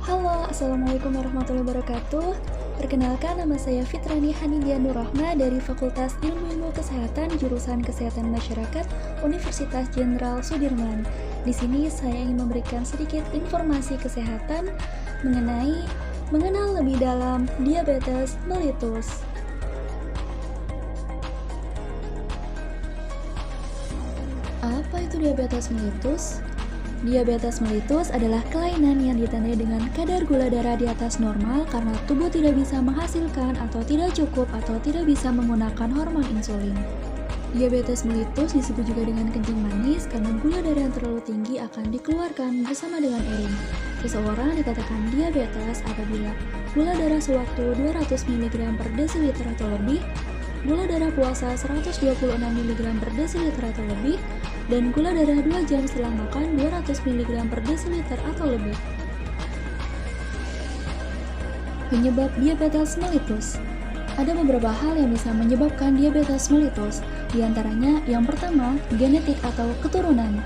Halo, Assalamualaikum warahmatullahi wabarakatuh. Perkenalkan, nama saya Fitrani Hanidia Nurrahma dari Fakultas Ilmu Kesehatan Jurusan Kesehatan Masyarakat Universitas Jenderal Sudirman. Di sini saya ingin memberikan sedikit informasi kesehatan mengenal lebih dalam diabetes mellitus. Apa itu diabetes mellitus? Diabetes mellitus adalah kelainan yang ditandai dengan kadar gula darah di atas normal karena tubuh tidak bisa menghasilkan atau tidak cukup atau tidak bisa menggunakan hormon insulin. Diabetes mellitus disebut juga dengan kencing manis karena gula darah yang terlalu tinggi akan dikeluarkan bersama dengan urin. Seseorang dikatakan diabetes apabila gula darah sewaktu 200 mg per desiliter atau lebih, gula darah puasa 126 mg per desiliter atau lebih, dan gula darah 2 jam setelah makan 200 mg per desiliter atau lebih. Penyebab diabetes mellitus. Ada beberapa hal yang bisa menyebabkan diabetes mellitus. Di antaranya, yang pertama, genetik atau keturunan.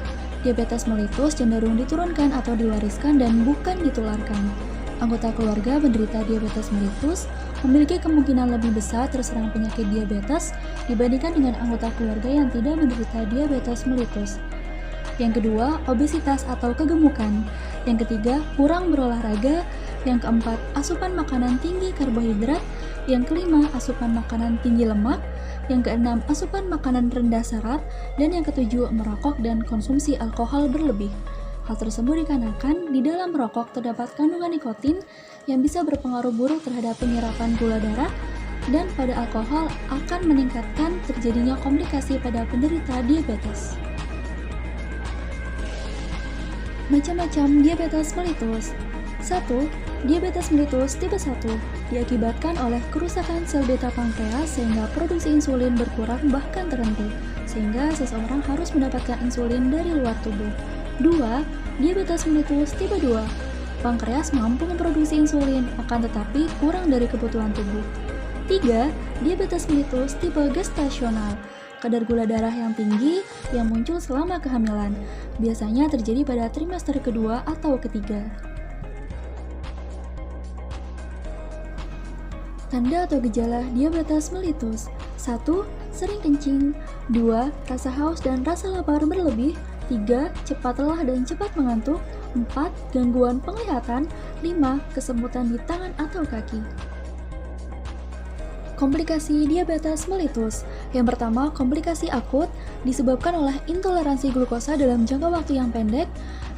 Diabetes mellitus cenderung diturunkan atau diwariskan dan bukan ditularkan. Anggota keluarga penderita diabetes mellitus memiliki kemungkinan lebih besar terserang penyakit diabetes dibandingkan dengan anggota keluarga yang tidak menderita diabetes mellitus. Yang kedua, obesitas atau kegemukan. Yang ketiga, kurang berolahraga. Yang keempat, asupan makanan tinggi karbohidrat. Yang kelima, asupan makanan tinggi lemak. Yang keenam, asupan makanan rendah serat. Dan yang ketujuh, merokok dan konsumsi alkohol berlebih. Hal tersebut dikarenakan di dalam rokok terdapat kandungan nikotin yang bisa berpengaruh buruk terhadap penyerapan gula darah, dan pada alkohol akan meningkatkan terjadinya komplikasi pada penderita diabetes. Macam-macam diabetes mellitus. 1. Diabetes mellitus tipe 1 diakibatkan oleh kerusakan sel beta pankreas sehingga produksi insulin berkurang bahkan terhenti, sehingga seseorang harus mendapatkan insulin dari luar tubuh. 2. Diabetes mellitus tipe 2. Pankreas mampu memproduksi insulin, akan tetapi kurang dari kebutuhan tubuh. 3. Diabetes mellitus tipe gestasional. Kadar gula darah yang tinggi yang muncul selama kehamilan. Biasanya terjadi pada trimester kedua atau ketiga. Tanda atau gejala diabetes mellitus. 1. Sering kencing. 2. Rasa haus dan rasa lapar berlebih. 3. Cepat lelah dan cepat mengantuk. 4. Gangguan penglihatan. 5. Kesemutan di tangan atau kaki. Komplikasi diabetes mellitus. Yang pertama, komplikasi akut disebabkan oleh intoleransi glukosa dalam jangka waktu yang pendek.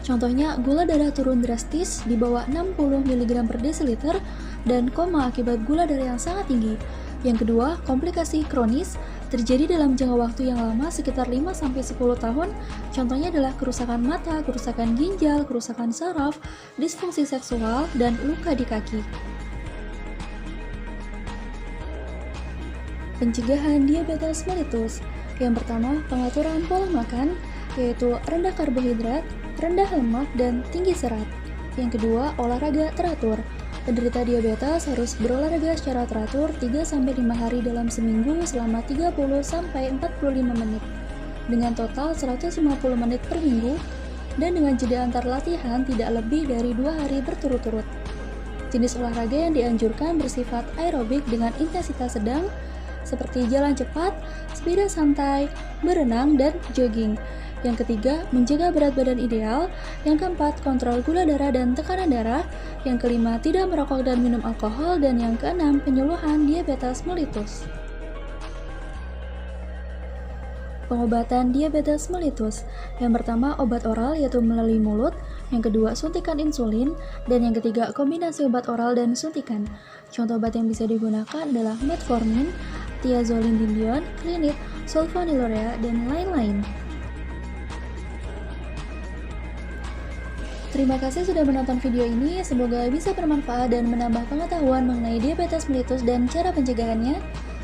Contohnya, gula darah turun drastis di bawah 60 mg per desiliter dan koma akibat gula darah yang sangat tinggi. Yang kedua, komplikasi kronis terjadi dalam jangka waktu yang lama sekitar 5-10 tahun. Contohnya adalah kerusakan mata, kerusakan ginjal, kerusakan saraf, disfungsi seksual, dan luka di kaki. Pencegahan diabetes mellitus. Yang pertama, pengaturan pola makan, yaitu rendah karbohidrat, rendah lemak, dan tinggi serat. Yang kedua, olahraga teratur. Penderita diabetes harus berolahraga secara teratur 3-5 hari dalam seminggu selama 30-45 menit, dengan total 150 menit per minggu, dan dengan jeda antar latihan tidak lebih dari 2 hari berturut-turut. Jenis olahraga yang dianjurkan bersifat aerobik dengan intensitas sedang, seperti jalan cepat, sepeda santai, berenang, dan jogging. Yang ketiga, menjaga berat badan ideal. Yang keempat, kontrol gula darah dan tekanan darah. Yang kelima, tidak merokok dan minum alkohol. Dan yang keenam, penyuluhan diabetes mellitus. Pengobatan diabetes mellitus. Yang pertama, obat oral yaitu melalui mulut. Yang kedua, suntikan insulin. Dan yang ketiga, kombinasi obat oral dan suntikan. Contoh obat yang bisa digunakan adalah metformin, thiazolidinedione, Clinit, sulfonylurea, dan lain-lain. Terima kasih sudah menonton video ini, semoga bisa bermanfaat dan menambah pengetahuan mengenai diabetes mellitus dan cara pencegahannya.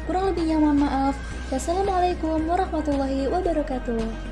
Kurang lebihnya mohon maaf. Wassalamualaikum warahmatullahi wabarakatuh.